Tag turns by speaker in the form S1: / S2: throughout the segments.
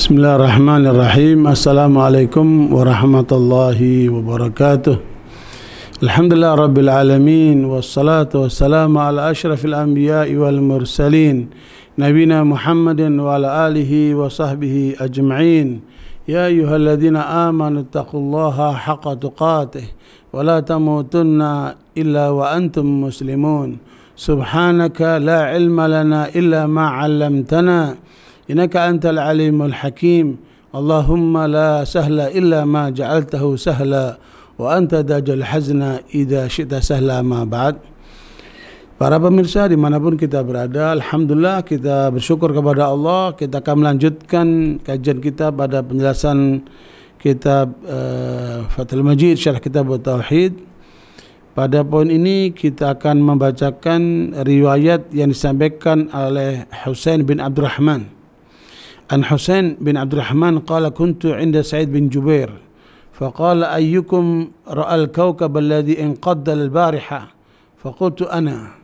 S1: Bismillahirrahmanirrahim. Assalamualaikum warahmatullahi wabarakatuh. Alhamdulillah rabbil alamin, wassalatu wassalamu ala asyrafil anbiya'i wal mursalin, nabina Muhammadin wa ala alihi wa sahbihi ajma'in. Ya ayyuhalladzina amanu taqullaha haqqa tuqatih wa la tamutunna illa wa antum muslimun. Subhanaka la ilma lana illa ma 'allamtana innaka antal alimul hakim. Allahumma la sahla illa ma ja'altahu sahla wa anta dajal hazna idza syi'ta sahla ma ba'd. Para pemirsa dimanapun kita berada, alhamdulillah kita bersyukur kepada Allah. Kita akan melanjutkan kajian kita pada penjelasan kitab Fathul Majid syarah kitab Tauhid. Pada poin ini kita akan membacakan riwayat yang disampaikan oleh Husain bin Abdurrahman. An Husain bin Abdurrahman qala kuntu 'inda Sa'id bin Jubair faqala ayyukum ra'al kawkab alladhi inqadda al-bariha faqultu ana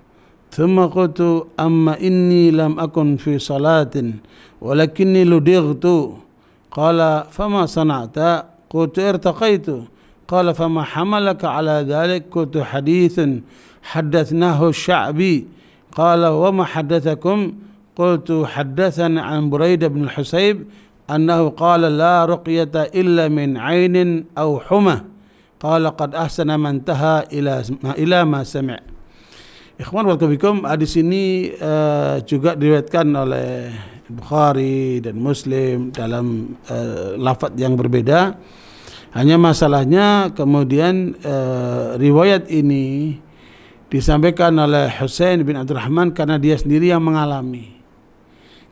S1: thumma qultu amma inni lam akun fi salatin walakinni ludightu qala fama sana'ta qultu irtaqaitu qala fama hamalaka ala dhalik qultu hadithun haddathnahu Sya'bi qala wa ma haddathakum qultu haddathana an Buraidah bin al-Husayb annahu qala la ruqyata illa min 'ainin aw humah qala qad ahsana man taha ila ma sami'. Ikhwan warahmatullahi hadis ini juga diriwayatkan oleh Bukhari dan Muslim dalam lafaz yang berbeda. Hanya masalahnya kemudian riwayat ini disampaikan oleh Husain bin Abdurrahman karena dia sendiri yang mengalami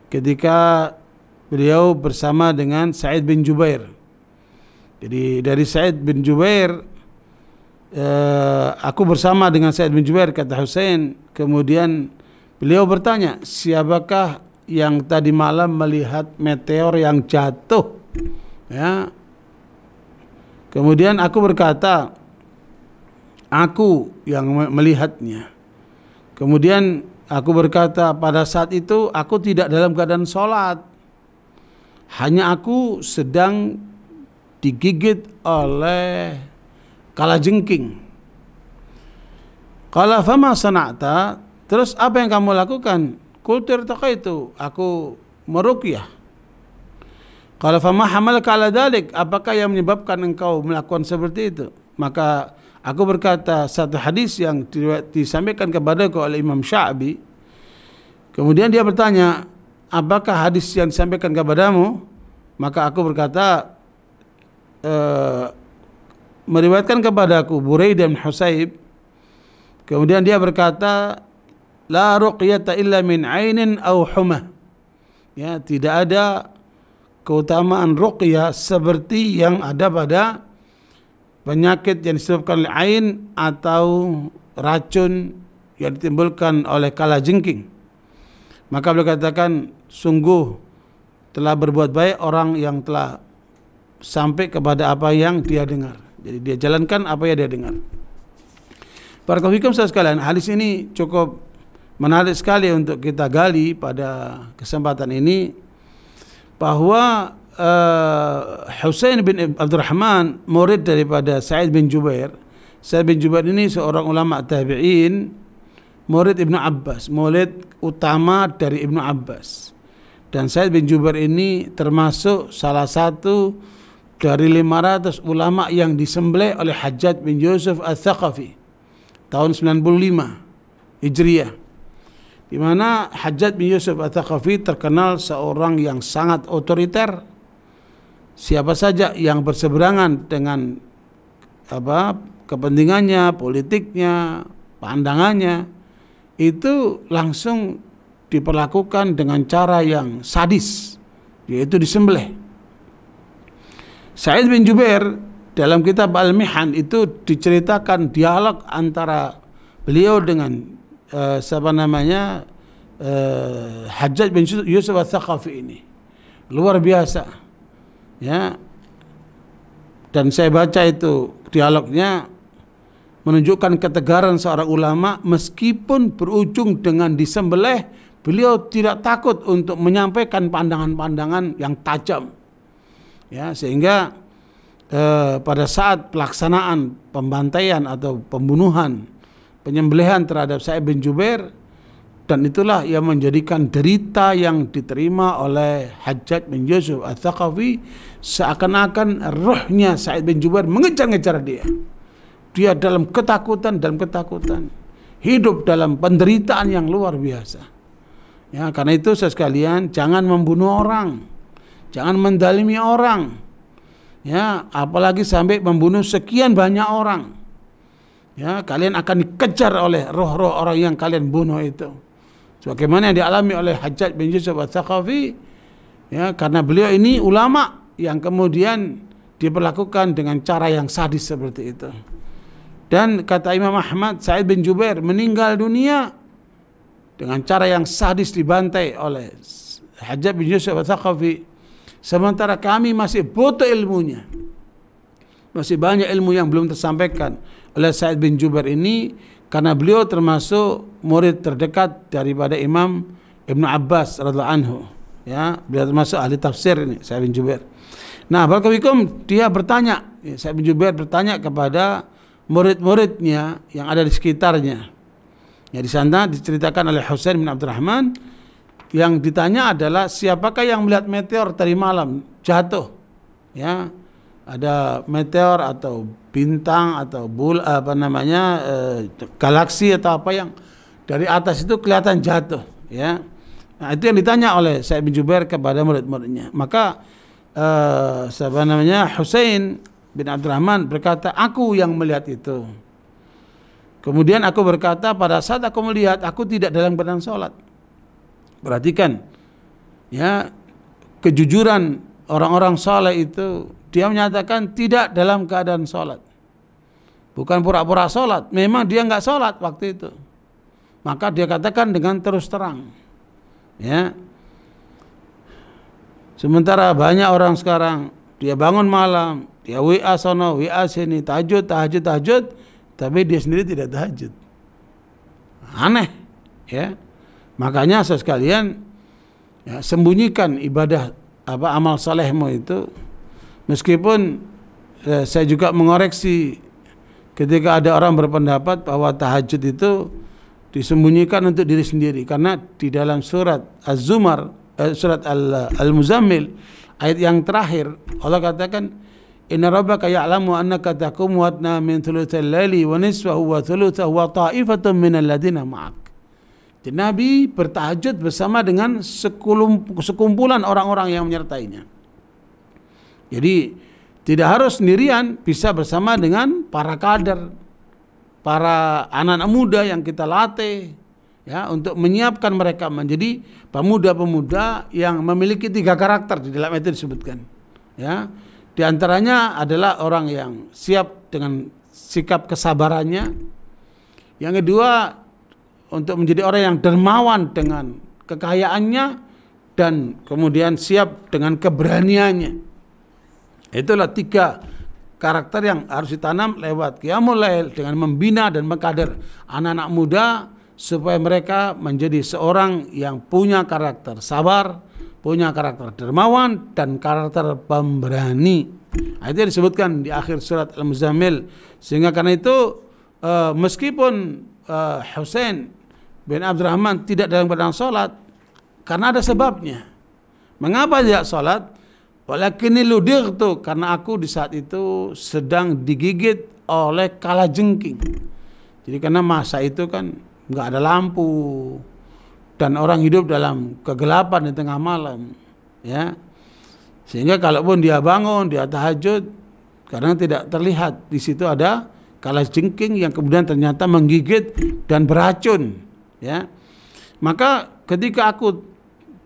S1: ketika beliau bersama dengan Sa'id bin Jubair. Jadi dari Sa'id bin Jubair, aku bersama dengan Sa'id bin Jubair, kata Husain. Kemudian beliau bertanya, siapakah yang tadi malam melihat meteor yang jatuh? Ya. Kemudian aku berkata, aku yang melihatnya. Kemudian aku berkata, pada saat itu aku tidak dalam keadaan sholat, hanya aku sedang digigit oleh kalajengking. Qala fama sana'ta, terus apa yang kamu lakukan? Qultu irtaqaitu, aku meruqyah. Qala fama hamalaka ala dhalik, apakah yang menyebabkan engkau melakukan seperti itu? Maka aku berkata satu hadis yang disampaikan kepadaku oleh Imam Sya'bi. Kemudian dia bertanya, apakah hadis yang disampaikan kepadamu? Maka aku berkata, meriwayatkan kepadaku Buraidah bin Husayb. Kemudian dia berkata, la ruqyata illa min 'ainin aw humah. Ya, tidak ada keutamaan ruqyah seperti yang ada pada penyakit yang disebabkan oleh ain atau racun yang ditimbulkan oleh kalajengking. Maka beliau katakan, sungguh telah berbuat baik orang yang telah sampai kepada apa yang dia dengar. Jadi dia jalankan apa yang dia dengar. Para kaum sekalian, hadis ini cukup menarik sekali untuk kita gali pada kesempatan ini, bahwa Husain bin Abdurrahman, murid daripada Sa'id bin Jubair. Sa'id bin Jubair ini seorang ulama tabi'in, murid Ibnu Abbas, murid utama dari Ibnu Abbas. Dan Sa'id bin Jubair ini termasuk salah satu dari 500 ulama yang disembelih oleh Hajjaj bin Yusuf Al-Thaqafi tahun 95 Hijriah, di mana Hajjaj bin Yusuf Al-Thaqafi terkenal seorang yang sangat otoriter. Siapa saja yang berseberangan dengan kepentingannya, politiknya, pandangannya, itu langsung diperlakukan dengan cara yang sadis, yaitu disembelih. Sa'id bin Jubair dalam kitab Al-Mihan itu diceritakan dialog antara beliau dengan Hajjaj bin Yusuf Al-Thaqafi ini. Luar biasa. Ya, dan saya baca itu dialognya, menunjukkan ketegaran seorang ulama meskipun berujung dengan disembelih. Beliau tidak takut untuk menyampaikan pandangan-pandangan yang tajam. Ya, sehingga pada saat pelaksanaan pembantaian atau pembunuhan, penyembelihan terhadap Sa'id bin Jubair, dan itulah yang menjadikan derita yang diterima oleh Hajjaj bin Yusuf Ats-Tsaqafi, seakan-akan rohnya Sa'id bin Jubair mengejar-ngejar dia. Dia dalam ketakutan, hidup dalam penderitaan yang luar biasa. Ya, karena itu sekalian, jangan membunuh orang, jangan mendalimi orang. Ya, apalagi sampai membunuh sekian banyak orang. Ya, kalian akan dikejar oleh roh-roh orang yang kalian bunuh itu. Sebagaimana yang dialami oleh Hajjaj bin Yusuf Ats-Tsaqafi, ya, karena beliau ini ulama yang kemudian diperlakukan dengan cara yang sadis seperti itu. Dan kata Imam Ahmad, Sa'id bin Jubair meninggal dunia dengan cara yang sadis, dibantai oleh Hajjaj bin Yusuf Ats-Tsaqafi. Sementara kami masih butuh ilmunya. Masih banyak ilmu yang belum tersampaikan oleh Sa'id bin Jubair ini, karena beliau termasuk murid terdekat daripada Imam Ibnu Abbas radhiyallahu anhu. Ya, beliau termasuk ahli tafsir ini, Sa'id bin Jubair. Nah, barakallahu dia bertanya, Sa'id bin Jubair bertanya kepada murid-muridnya yang ada di sekitarnya. Ya, di sana diceritakan oleh Husain bin Abdurrahman, yang ditanya adalah siapakah yang melihat meteor tadi malam jatuh. Ya, ada meteor atau bintang atau galaksi atau apa yang dari atas itu kelihatan jatuh. Ya, nah itu yang ditanya oleh Sa'id bin Jubair kepada murid-muridnya. Maka Husain bin Abdurrahman berkata, aku yang melihat itu. Kemudian aku berkata, pada saat aku melihat, aku tidak dalam keadaan sholat. Perhatikan, ya, kejujuran orang-orang saleh itu, dia menyatakan tidak dalam keadaan sholat, bukan pura-pura sholat, memang dia nggak sholat waktu itu. Maka dia katakan dengan terus terang, ya. Sementara banyak orang sekarang, dia bangun malam, dia WA sono, WA sini, tahajud, tapi dia sendiri tidak tahajud. Aneh, ya. Makanya sekalian, ya, sembunyikan ibadah amal salehmu itu. Meskipun saya juga mengoreksi ketika ada orang berpendapat bahwa tahajud itu disembunyikan untuk diri sendiri, karena di dalam surat Az-Zumar, surat Al-Muzammil, ayat yang terakhir, Allah katakan, inna rabbaka ya'lamu annaka taqumu adna min thulutsal laili wa nisfahu wa thulutsahu wa ta'ifatun minal ladina ma'ak. Nabi bertahajud bersama dengan sekumpulan orang-orang yang menyertainya. Jadi tidak harus sendirian, bisa bersama dengan para kader, para anak-anak muda yang kita latih, ya, untuk menyiapkan mereka menjadi pemuda-pemuda yang memiliki 3 karakter di dalam itu disebutkan. Ya, di antaranya adalah orang yang siap dengan sikap kesabarannya. Yang kedua, untuk menjadi orang yang dermawan dengan kekayaannya, dan kemudian siap dengan keberaniannya. Itulah 3 karakter yang harus ditanam lewat Qiyamul Lail, dengan membina dan mengkader anak-anak muda supaya mereka menjadi seorang yang punya karakter sabar, punya karakter dermawan, dan karakter pemberani. Nah, itu yang disebutkan di akhir surat Al-Muzammil. Sehingga karena itu meskipun Husain bin Abdurrahman tidak dalam keadaan sholat, karena ada sebabnya. Mengapa tidak sholat? Walakinni ludirtu, karena aku di saat itu sedang digigit oleh kalajengking. Jadi karena masa itu kan nggak ada lampu dan orang hidup dalam kegelapan di tengah malam, ya. Sehingga kalaupun dia bangun, dia tahajud, karena tidak terlihat di situ ada kalajengking yang kemudian ternyata menggigit dan beracun. Ya, maka ketika aku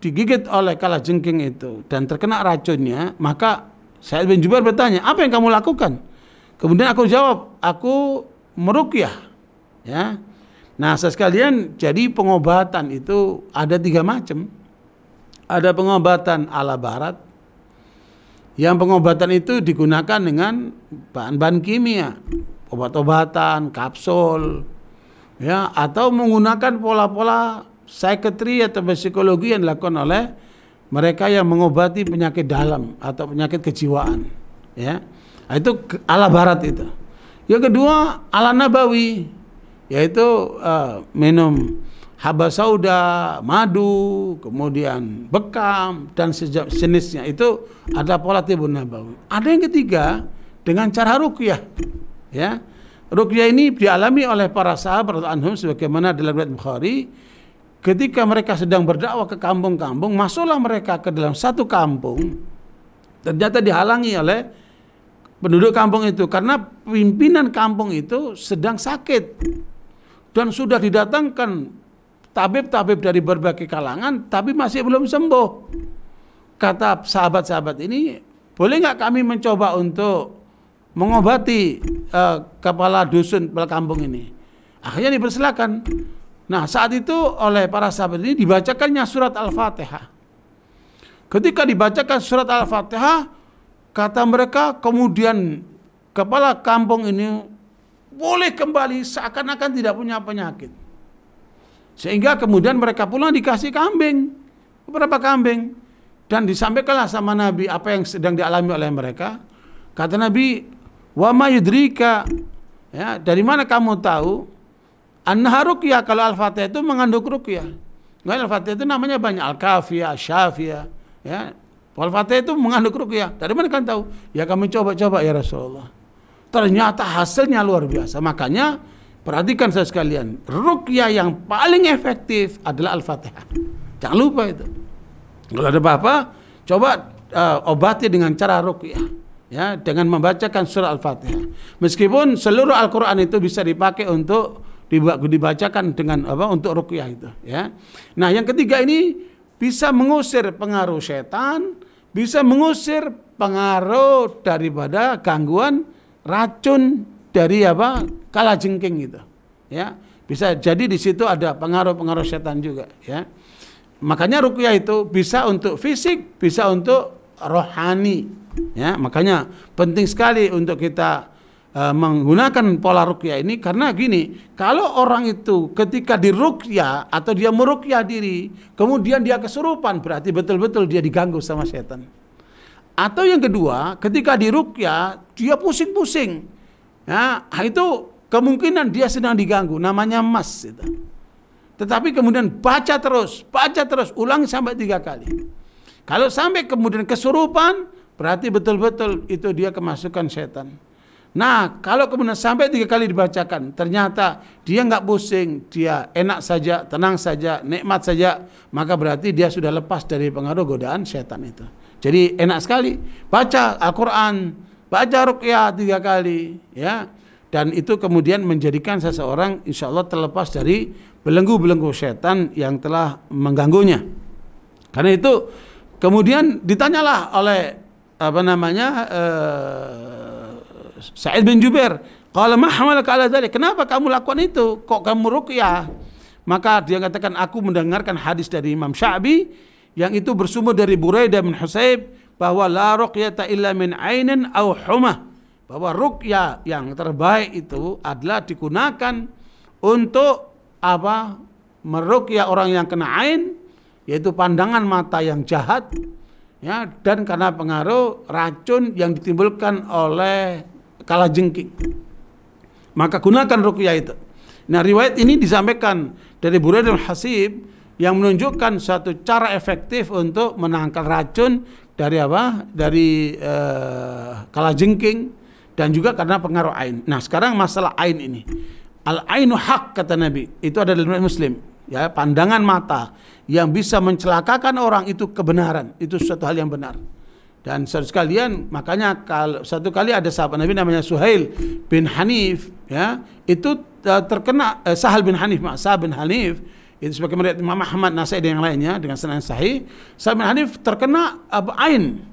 S1: digigit oleh kalajengking itu dan terkena racunnya, maka Sa'id bin Jubair bertanya, apa yang kamu lakukan? Kemudian aku jawab, aku meruqyah. Ya, nah sekalian, jadi pengobatan itu ada 3 macam. Ada pengobatan ala barat, yang pengobatan itu digunakan dengan bahan-bahan kimia, obat-obatan, kapsul, ya, atau menggunakan pola-pola psikiatri atau psikologi yang dilakukan oleh mereka yang mengobati penyakit dalam atau penyakit kejiwaan, ya. Nah, itu ala barat itu. Yang kedua ala nabawi, yaitu minum haba sauda, madu, kemudian bekam dan sejenisnya. Itu adalah pola tibbun nabawi. Ada yang ketiga dengan cara ruqyah, ya. Ruqyah ini dialami oleh para sahabat anhum sebagaimana dalam riwayat Bukhari, ketika mereka sedang berdakwah ke kampung-kampung, masuklah mereka ke dalam satu kampung, ternyata dihalangi oleh penduduk kampung itu karena pimpinan kampung itu sedang sakit dan sudah didatangkan tabib-tabib dari berbagai kalangan tapi masih belum sembuh. Kata sahabat-sahabat ini, boleh nggak kami mencoba untuk mengobati kepala dusun, kepala kampung ini? Akhirnya dipersilakan. Nah, saat itu oleh para sahabat ini dibacakannya surat Al-Fatihah. Ketika dibacakan surat Al-Fatihah, kata mereka kemudian kepala kampung ini boleh kembali seakan-akan tidak punya penyakit. Sehingga kemudian mereka pulang dikasih kambing, beberapa kambing. Dan disampaikanlah sama Nabi apa yang sedang dialami oleh mereka. Kata Nabi, wa ma yudrika, ya, dari mana kamu tahu annaha ruqyah, kalau Al-Fatihah itu mengandung ruqyah. Al-Fatihah itu namanya banyak, Al-Kafiyah, Syafiyah, ya. Al-Fatihah itu mengandung ruqyah. Dari mana kan tahu? Ya kami coba-coba ya Rasulullah. Ternyata hasilnya luar biasa. Makanya perhatikan saya sekalian, ruqyah yang paling efektif adalah Al-Fatihah. Jangan lupa itu. Kalau ada apa-apa, coba obati dengan cara ruqyah, ya, dengan membacakan surah Al-Fatihah. Meskipun seluruh Al-Qur'an itu bisa dipakai untuk dibacakan dengan untuk ruqyah itu, ya. Nah, yang ketiga ini bisa mengusir pengaruh setan, bisa mengusir pengaruh daripada gangguan racun dari kalajengking gitu, ya. Bisa jadi di situ ada pengaruh-pengaruh setan juga, ya. Makanya ruqyah itu bisa untuk fisik, bisa untuk rohani, ya. Makanya penting sekali untuk kita menggunakan pola ruqyah ini, karena gini, kalau orang itu ketika diruqyah atau dia meruqyah diri, kemudian dia kesurupan, berarti betul-betul dia diganggu sama setan. Atau yang kedua, ketika diruqyah dia pusing-pusing, ya, itu kemungkinan dia sedang diganggu, namanya mas itu. Tetapi kemudian baca terus, ulangi sampai 3 kali. Kalau sampai kemudian kesurupan, berarti betul-betul itu dia kemasukan setan. Nah, kalau kemudian sampai 3 kali dibacakan, ternyata dia nggak pusing, dia enak saja, tenang saja, nikmat saja, maka berarti dia sudah lepas dari pengaruh godaan setan itu. Jadi enak sekali, baca Al-Quran, baca ruqyah 3 kali, ya. Dan itu kemudian menjadikan seseorang insya Allah terlepas dari belenggu-belenggu setan yang telah mengganggunya. Karena itu kemudian ditanyalah oleh Sa'id bin Jubair, qala ma hamalaka ala dzalik, kenapa kamu lakukan itu, kok kamu ruqyah? Maka dia katakan, aku mendengarkan hadis dari Imam Sya'bi yang itu bersumber dari Buraidah bin Husayb bahwa la ruqyata illa min ainin aw humah, bahwa ruqyah yang terbaik itu adalah digunakan untuk meruqyah orang yang kena ain, yaitu pandangan mata yang jahat, ya, dan karena pengaruh racun yang ditimbulkan oleh kalajengking. Maka gunakan ruqyah itu. Nah, riwayat ini disampaikan dari Buraidah bin Hasib yang menunjukkan suatu cara efektif untuk menangkal racun dari kalajengking dan juga karena pengaruh ain. Nah, sekarang masalah ain ini. Al-ainu haq, kata Nabi. Itu ada dalam riwayat Muslim. Ya, pandangan mata yang bisa mencelakakan orang itu kebenaran. Itu suatu hal yang benar. Dan saudara sekalian, makanya kalau satu kali ada sahabat Nabi namanya Suhail bin Hanif, ya, itu terkena Sahal bin Hanif, itu sebagaimana Imam Ahmad, Nasai dan yang lainnya dengan sanad sahih. Sahal bin Hanif terkena ain,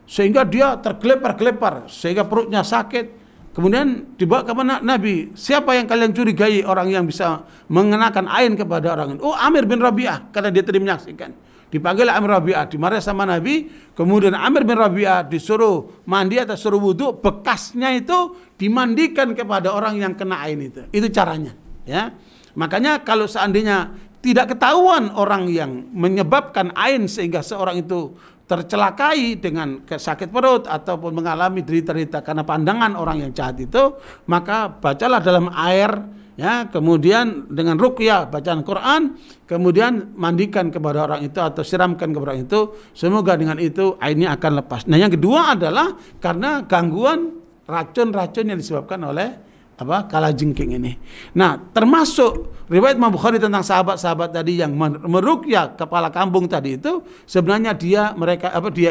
S1: sehingga dia tergelepar-gelepar, sehingga perutnya sakit. Kemudian dibawa ke mana Nabi, siapa yang kalian curigai orang yang bisa mengenakan ain kepada orang ini? Oh, Amir bin Rabi'ah, karena dia tadi menyaksikan. Dipanggil Amir Rabi'ah, dimarahi sama Nabi. Kemudian Amir bin Rabi'ah disuruh mandi atau suruh wudhu, bekasnya itu dimandikan kepada orang yang kena ain itu. Itu caranya, ya. Makanya kalau seandainya tidak ketahuan orang yang menyebabkan ain sehingga seorang itu tercelakai dengan sakit perut ataupun mengalami derita-derita karena pandangan orang yang jahat itu, maka bacalah dalam air, ya, kemudian dengan ruqyah bacaan Quran, kemudian mandikan kepada orang itu atau siramkan kepada orang itu, semoga dengan itu ainnya akan lepas. Nah, yang kedua adalah karena gangguan racun-racun yang disebabkan oleh kalajengking ini. Nah, termasuk riwayat Imam Bukhari tentang sahabat-sahabat tadi yang meruqyah kepala kambing tadi itu, sebenarnya dia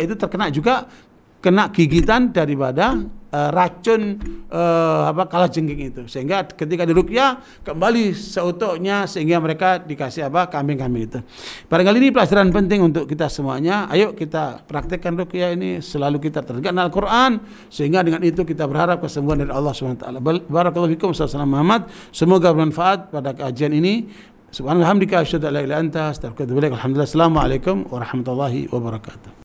S1: itu terkena juga kena gigitan daripada racun kalajengking itu, sehingga ketika diruqyah kembali seutuhnya, sehingga mereka dikasih kambing-kambing itu. Barangkali ini pelajaran penting untuk kita semuanya. Ayo kita praktekkan ruqyah ini, selalu kita terdekat Al-Quran, sehingga dengan itu kita berharap kesembuhan dari Allah SWT. Barakallahu fikum. Muhammad, semoga bermanfaat pada kajian ini. Subhanallah, hamdika, asyhadu an la ilaha illa anta, astaghfiruka wa atubu ilaik. Alhamdulillah. Assalamualaikum warahmatullahi wabarakatuh.